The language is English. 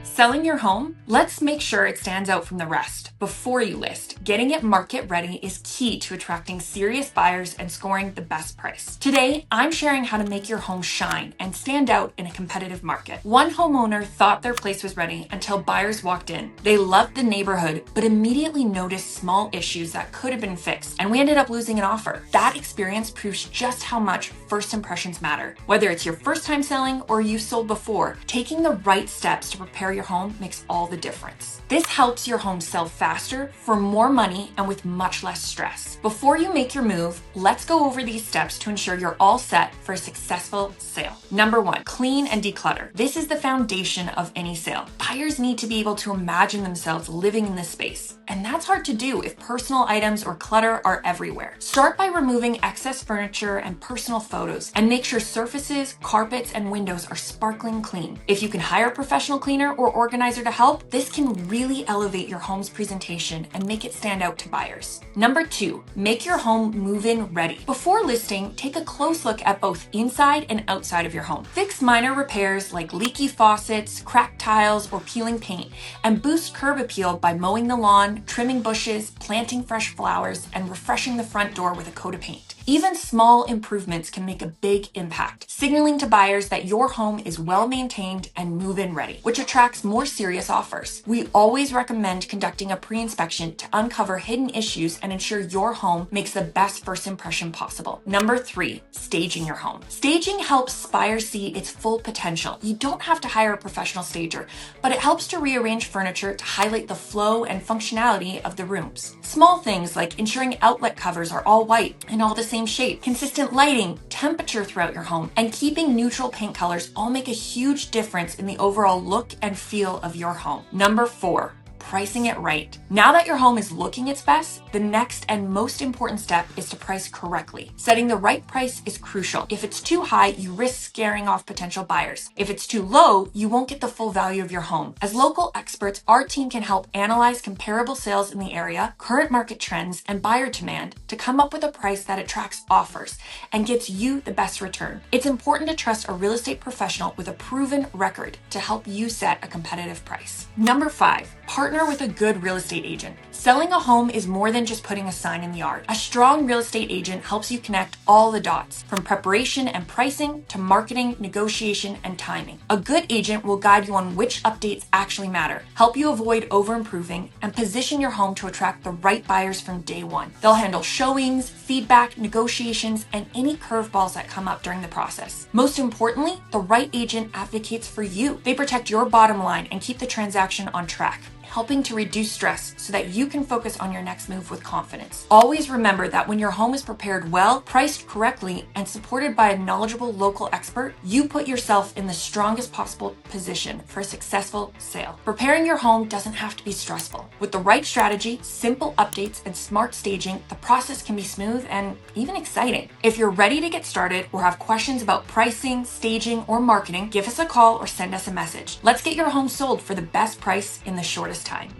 Selling your home? Let's make sure it stands out from the rest. Before you list, getting it market ready is key to attracting serious buyers and scoring the best price. Today, I'm sharing how to make your home shine and stand out in a competitive market. One homeowner thought their place was ready until buyers walked in. They loved the neighborhood, but immediately noticed small issues that could have been fixed, and we ended up losing an offer. That experience proves just how much first impressions matter. Whether it's your first time selling or you've sold before, taking the right steps to prepare your home makes all the difference. This helps your home sell faster, for more money, and with much less stress. Before you make your move, let's go over these steps to ensure you're all set for a successful sale. Number 1, clean and declutter. This is the foundation of any sale. Buyers need to be able to imagine themselves living in this space, and that's hard to do if personal items or clutter are everywhere. Start by removing excess furniture and personal photos, and make sure surfaces, carpets, and windows are sparkling clean. If you can hire a professional cleaner or organizer to help, this can really elevate your home's presentation and make it stand out to buyers. Number 2, make your home move-in ready. Before listing, take a close look at both inside and outside of your home. Fix minor repairs like leaky faucets, cracked tiles, or peeling paint, and boost curb appeal by mowing the lawn, trimming bushes, planting fresh flowers, and refreshing the front door with a coat of paint. Even small improvements can make a big impact, signaling to buyers that your home is well maintained and move-in ready, which attracts more serious offers. We always recommend conducting a pre-inspection to uncover hidden issues and ensure your home makes the best first impression possible. Number 3, staging your home. Staging helps buyers see its full potential. You don't have to hire a professional stager, but it helps to rearrange furniture to highlight the flow and functionality of the rooms. Small things like ensuring outlet covers are all white and all the same shape, consistent lighting, temperature throughout your home, and keeping neutral paint colors all make a huge difference in the overall look and feel of your home. Number 4, pricing it right. Now that your home is looking its best, the next and most important step is to price correctly. Setting the right price is crucial. If it's too high, you risk scaring off potential buyers. If it's too low, you won't get the full value of your home. As local experts, our team can help analyze comparable sales in the area, current market trends, and buyer demand to come up with a price that attracts offers and gets you the best return. It's important to trust a real estate professional with a proven record to help you set a competitive price. Number 5, partner with a good real estate agent. Selling a home is more than just putting a sign in the yard. A strong real estate agent helps you connect all the dots, from preparation and pricing to marketing, negotiation, and timing. A good agent will guide you on which updates actually matter, help you avoid over-improving, and position your home to attract the right buyers from day one. They'll handle showings, feedback, negotiations, and any curveballs that come up during the process. Most importantly, the right agent advocates for you. They protect your bottom line and keep the transaction on track, helping to reduce stress so that you can focus on your next move with confidence. Always remember that when your home is prepared well, priced correctly, and supported by a knowledgeable local expert, you put yourself in the strongest possible position for a successful sale. Preparing your home doesn't have to be stressful. With the right strategy, simple updates, and smart staging, the process can be smooth and even exciting. If you're ready to get started or have questions about pricing, staging, or marketing, give us a call or send us a message. Let's get your home sold for the best price in the shortest time.